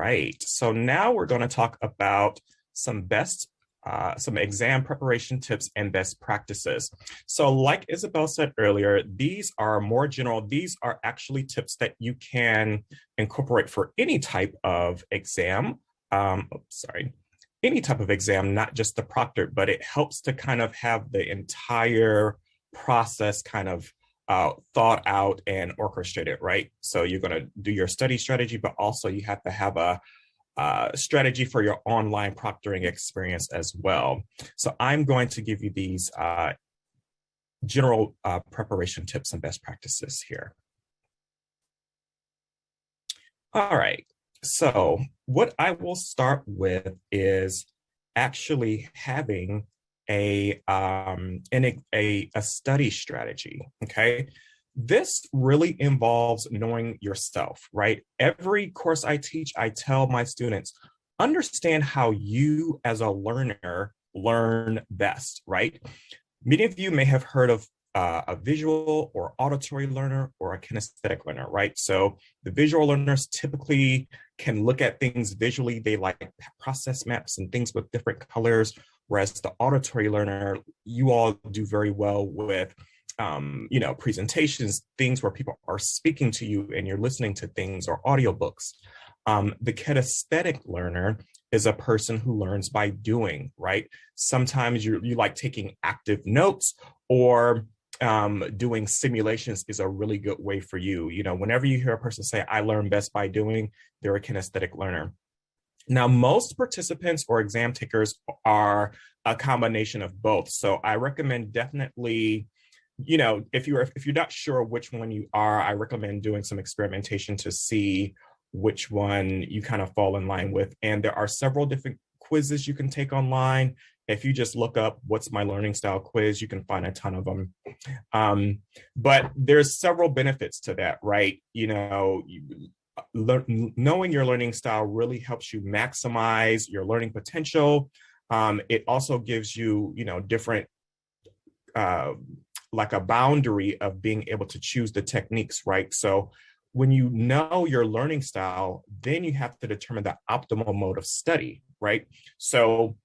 right. So now we're going to talk about some some exam preparation tips and best practices. So like Isabel said earlier, these are more general. These are actually tips that you can incorporate for any type of exam. Sorry, any type of exam, not just the proctor, but it helps to kind of have the entire process kind of thought out and orchestrated, right? So you're going to do your study strategy, but also you have to have a strategy for your online proctoring experience as well. So I'm going to give you these general preparation tips and best practices here. All right. So what I will start with is actually having a study strategy. Okay. This really involves knowing yourself, right? Every course I teach, I tell my students, understand how you as a learner learn best, right? Many of you may have heard of a visual or auditory learner or a kinesthetic learner, right? So the visual learners typically can look at things visually. They like process maps and things with different colors, whereas the auditory learner, you all do very well with presentations, things where people are speaking to you and you're listening to things, or audiobooks. The kinesthetic learner is a person who learns by doing, right? Sometimes you like taking active notes, or doing simulations is a really good way for you. You know, whenever you hear a person say, I learn best by doing, they're a kinesthetic learner. Now, most participants or exam takers are a combination of both. So I recommend definitely, if you're not sure which one you are, I recommend doing some experimentation to see which one you kind of fall in line with. And there are several different quizzes you can take online. If you just look up what's my learning style quiz, you can find a ton of them. But there's several benefits to that, right? Knowing your learning style really helps you maximize your learning potential. It also gives you, different like a boundary of being able to choose the techniques, right? So when you know your learning style, then you have to determine the optimal mode of study, right? So,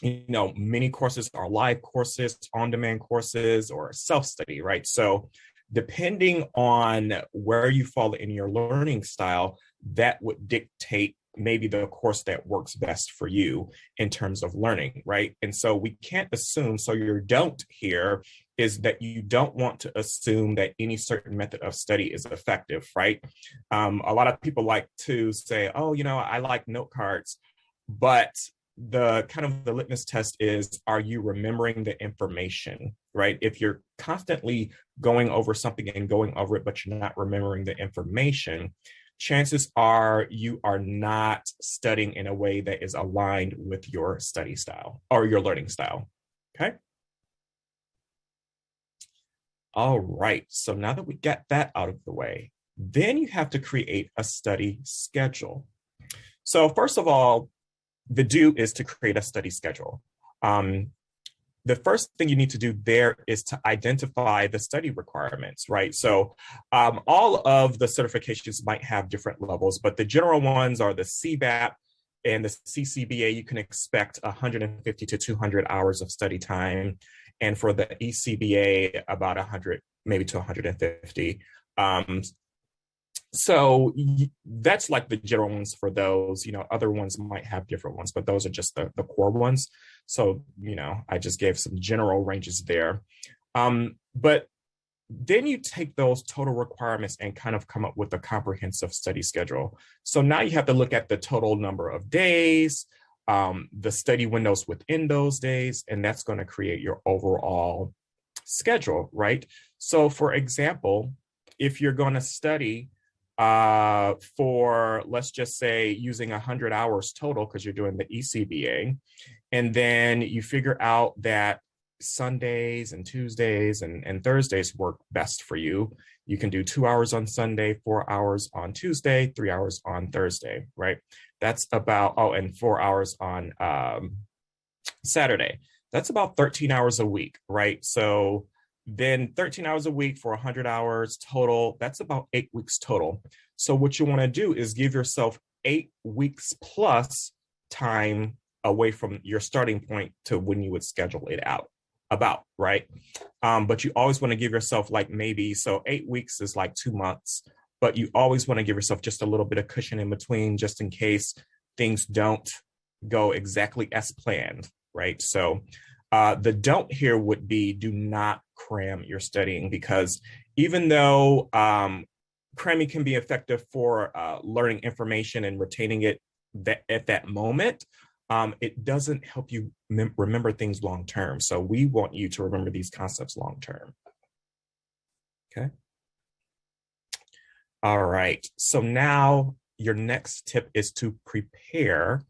many courses are live courses, on-demand courses, or self-study, right? So depending on where you fall in your learning style, that would dictate maybe the course that works best for you in terms of learning, right? And so we can't assume, so your don't here is that you don't want to assume that any certain method of study is effective, right? A lot of people like to say, oh, I like note cards, but the kind of the litmus test is, are you remembering the information, right? If you're constantly going over something and going over it, but you're not remembering the information, chances are you are not studying in a way that is aligned with your study style or your learning style, okay? All right, so now that we get that out of the way, then you have to create a study schedule. So first of all, the do is to create a study schedule. The first thing you need to do there is to identify the study requirements, right? So all of the certifications might have different levels, but the general ones are the CBAP and the CCBA. You can expect 150 to 200 hours of study time. And for the ECBA, about 100, maybe to 150. So that's like the general ones for those. Other ones might have different ones, but those are just the core ones. So, I just gave some general ranges there. But then you take those total requirements and kind of come up with a comprehensive study schedule. So now you have to look at the total number of days, the study windows within those days, and that's going to create your overall schedule, right? So for example, if you're going to study for, let's just say, using 100 hours total because you're doing the ECBA, and then you figure out that Sundays and Tuesdays and Thursdays work best for you. You can do 2 hours on Sunday, 4 hours on Tuesday, 3 hours on Thursday, right? That's about, and 4 hours on Saturday. That's about 13 hours a week, right? So then 13 hours a week for 100 hours total, that's about 8 weeks total. So what you want to do is give yourself 8 weeks plus time away from your starting point to when you would schedule it out about, right? But you always want to give yourself like maybe, so 8 weeks is like 2 months, but you always want to give yourself just a little bit of cushion in between, just in case things don't go exactly as planned, right? So the don't here would be, do not cram your studying, because even though cramming can be effective for learning information and retaining it at that moment, it doesn't help you remember things long term. So we want you to remember these concepts long term. Okay. All right. So now your next tip is to prepare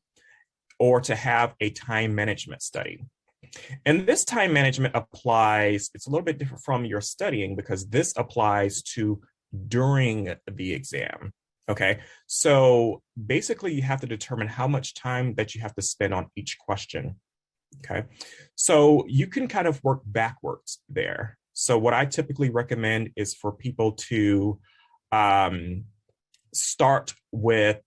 or to have a time management study. And this time management applies, it's a little bit different from your studying, because this applies to during the exam. Okay, so basically you have to determine how much time that you have to spend on each question. Okay, so you can kind of work backwards there. So what I typically recommend is for people to start with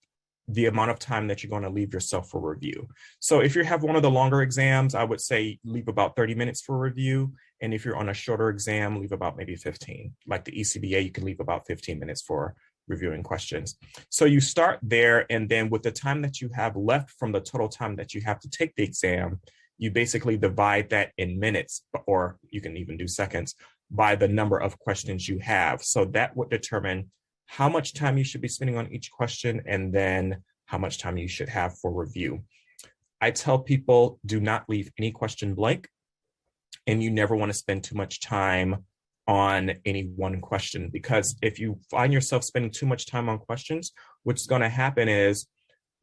the amount of time that you're going to leave yourself for review. So if you have one of the longer exams, I would say leave about 30 minutes for review. And if you're on a shorter exam, leave about maybe 15. Like the IIBA, you can leave about 15 minutes for reviewing questions. So you start there, and then with the time that you have left from the total time that you have to take the exam, you basically divide that in minutes, or you can even do seconds, by the number of questions you have. So that would determine how much time you should be spending on each question, and then how much time you should have for review. I tell people, do not leave any question blank, and you never want to spend too much time on any one question, because if you find yourself spending too much time on questions, what's going to happen is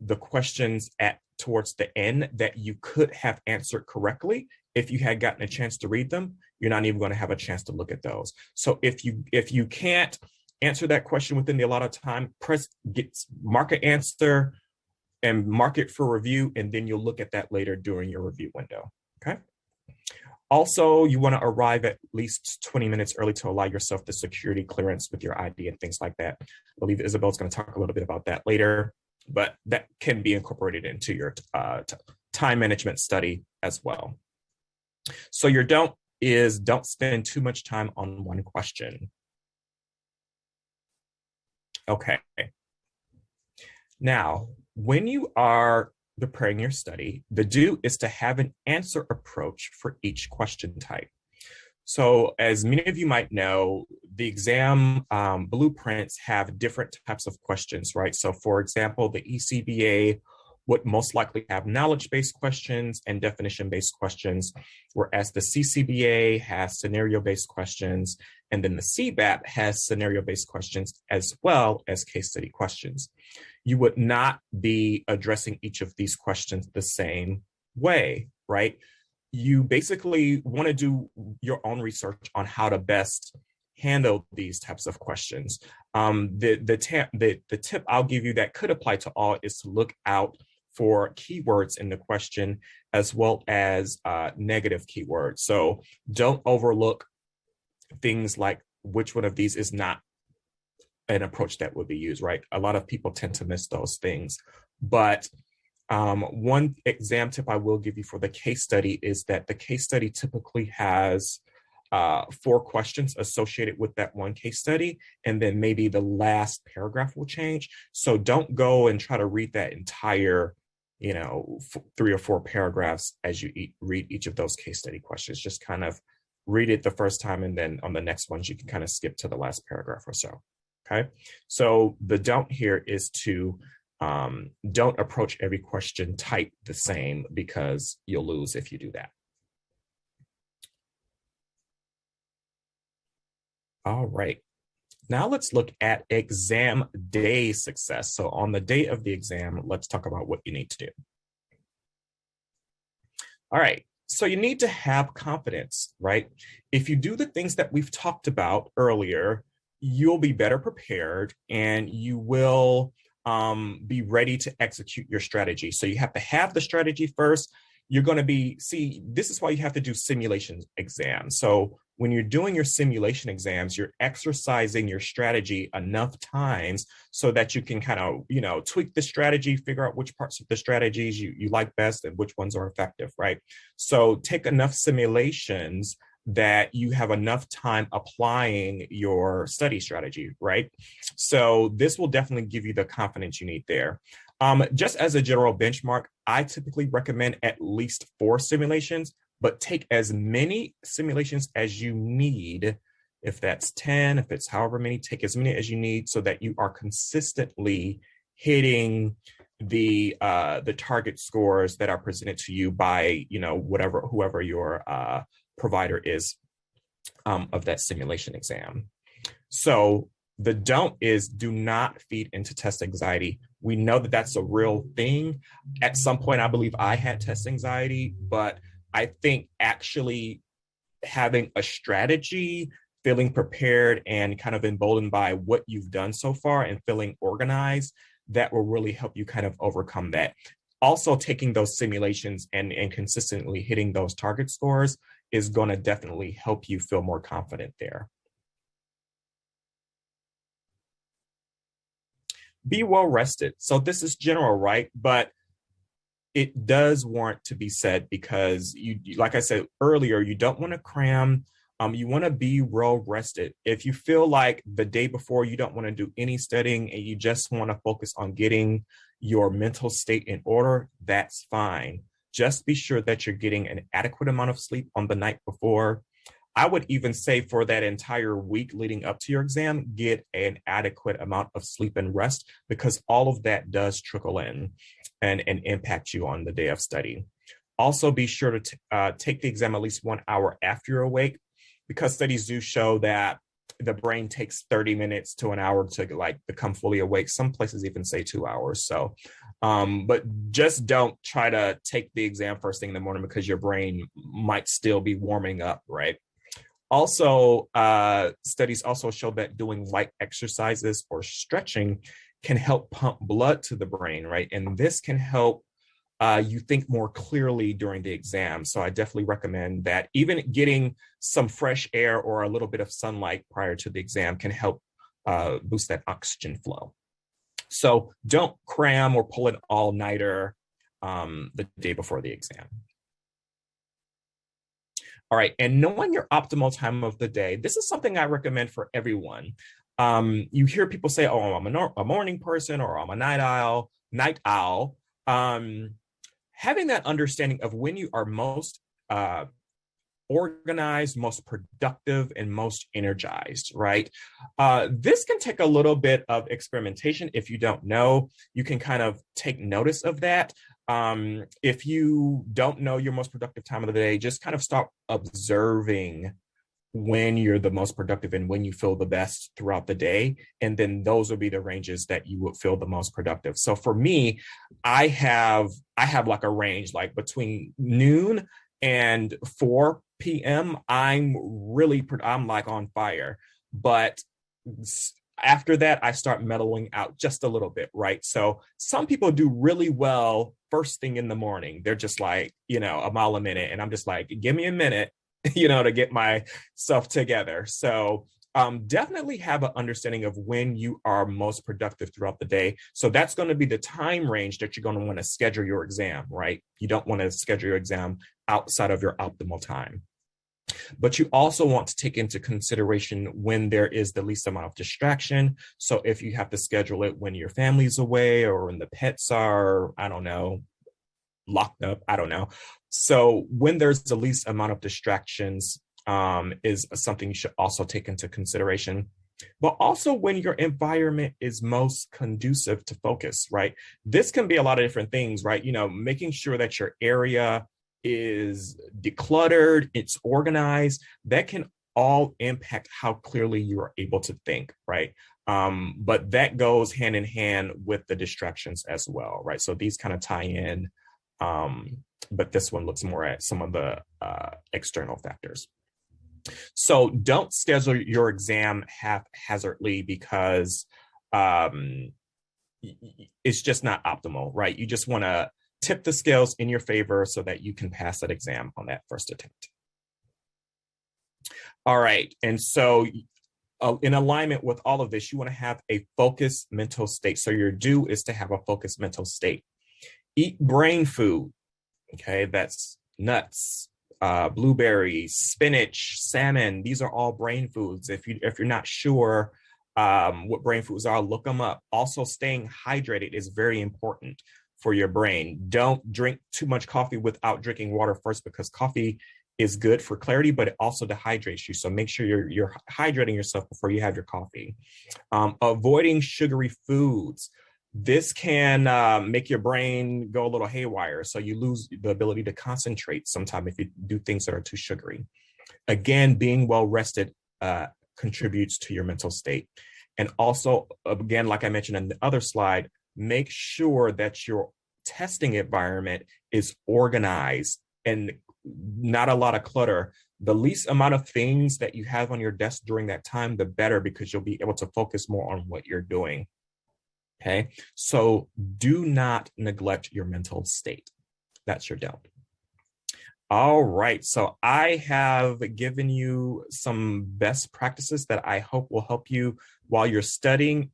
the questions towards the end that you could have answered correctly, if you had gotten a chance to read them, you're not even going to have a chance to look at those. So if you can't answer that question within the allotted time, mark an answer and mark it for review, and then you'll look at that later during your review window. Okay. Also, you want to arrive at least 20 minutes early to allow yourself the security clearance with your ID and things like that. I believe Isabel's going to talk a little bit about that later, but that can be incorporated into your time management study as well. So your don't is, don't spend too much time on one question. Okay. Now, when you are preparing your study, the do is to have an answer approach for each question type. So as many of you might know, the exam blueprints have different types of questions, right? So for example, the IIBA would most likely have knowledge-based questions and definition-based questions, whereas the CCBA has scenario-based questions, and then the CBAP has scenario-based questions as well as case study questions. You would not be addressing each of these questions the same way, right? You basically want to do your own research on how to best handle these types of questions. The tip I'll give you that could apply to all is to look out for keywords in the question, as well as negative keywords. So don't overlook things like which one of these is not an approach that would be used, right? A lot of people tend to miss those things. But one exam tip I will give you for the case study is that the case study typically has 4 questions associated with that one case study, and then maybe the last paragraph will change. So don't go and try to read that entire 3 or 4 paragraphs as you read each of those case study questions. Just kind of read it the first time, and then on the next ones, you can kind of skip to the last paragraph or so. Okay, so the don't here is to don't approach every question type the same, because you'll lose if you do that. All right, now let's look at exam day success. So on the day of the exam, let's talk about what you need to do. All right, so you need to have confidence, right? If you do the things that we've talked about earlier, you'll be better prepared, and you will be ready to execute your strategy. So you have to have the strategy first. you're going to be, see, this is why you have to do simulation exams. So when you're doing your simulation exams, you're exercising your strategy enough times so that you can kind of, tweak the strategy, figure out which parts of the strategies you like best and which ones are effective, right? So take enough simulations that you have enough time applying your study strategy, right? So this will definitely give you the confidence you need there. Just as a general benchmark, I typically recommend at least 4 simulations, but take as many simulations as you need. If that's 10, if it's however many, take as many as you need so that you are consistently hitting the target scores that are presented to you by, whoever your provider is of that simulation exam. So the don't is do not feed into test anxiety. We know that that's a real thing. At some point, I believe I had test anxiety, but I think actually having a strategy, feeling prepared and kind of emboldened by what you've done so far and feeling organized, that will really help you kind of overcome that. Also, taking those simulations and consistently hitting those target scores is going to definitely help you feel more confident there. Be well rested. So this is general, right? But it does warrant to be said because you like I said earlier, you don't want to cram. You want to be well rested. If you feel like the day before you don't want to do any studying and you just want to focus on getting your mental state in order, that's fine. Just be sure that you're getting an adequate amount of sleep on the night before. I would even say for that entire week leading up to your exam, get an adequate amount of sleep and rest because all of that does trickle in and impact you on the day of study. Also, be sure to take the exam at least 1 hour after you're awake because studies do show that the brain takes 30 minutes to an hour to become fully awake. Some places even say 2 hours. So, but just don't try to take the exam first thing in the morning because your brain might still be warming up, right? Also, studies also show that doing light exercises or stretching can help pump blood to the brain, right? And this can help you think more clearly during the exam. So I definitely recommend that. Even getting some fresh air or a little bit of sunlight prior to the exam can help boost that oxygen flow. So don't cram or pull an all-nighter the day before the exam. All right, and knowing your optimal time of the day, this is something I recommend for everyone. You hear people say, oh, I'm a morning person or I'm a night owl. Having that understanding of when you are most organized, most productive, and most energized, right? This can take a little bit of experimentation. If you don't know, you can kind of take notice of that. If you don't know your most productive time of the day, just kind of start observing when you're the most productive and when you feel the best throughout the day. And then those will be the ranges that you would feel the most productive. So for me, I have like a range, like between noon and 4 p.m. I'm like on fire. But after that, I start mellowing out just a little bit, right? So some people do really well first thing in the morning. They're just like, a mile a minute. And I'm just like, give me a minute, to get myself together. So definitely have an understanding of when you are most productive throughout the day. So that's going to be the time range that you're going to want to schedule your exam, right? You don't want to schedule your exam outside of your optimal time. But you also want to take into consideration when there is the least amount of distraction. So if you have to schedule it when your family's away or when the pets are, I don't know, locked up, I don't know. So when there's the least amount of distractions is something you should also take into consideration. But also when your environment is most conducive to focus, right? This can be a lot of different things, right? Making sure that your area is decluttered, it's organized, that can all impact how clearly you are able to think, right? But that goes hand in hand with the distractions as well, right? So these kind of tie in, but this one looks more at some of the external factors. So don't schedule your exam haphazardly because it's just not optimal, right? You just want to tip the scales in your favor so that you can pass that exam on that first attempt. All right, and so in alignment with all of this, you want to have a focused mental state. So your do is to have a focused mental state. Eat brain food, okay? That's nuts, blueberries, spinach, salmon. These are all brain foods. If you're not sure what brain foods are, look them up. Also, staying hydrated is very important for your brain. Don't drink too much coffee without drinking water first, because coffee is good for clarity, but it also dehydrates you. So make sure you're hydrating yourself before you have your coffee. Avoiding sugary foods. This can make your brain go a little haywire. So you lose the ability to concentrate sometime if you do things that are too sugary. Again, being well rested contributes to your mental state. And also, again, like I mentioned in the other slide, make sure that your testing environment is organized and not a lot of clutter. The least amount of things that you have on your desk during that time, the better, because you'll be able to focus more on what you're doing. Okay, so do not neglect your mental state. That's your don't. All right, so I have given you some best practices that I hope will help you while you're studying.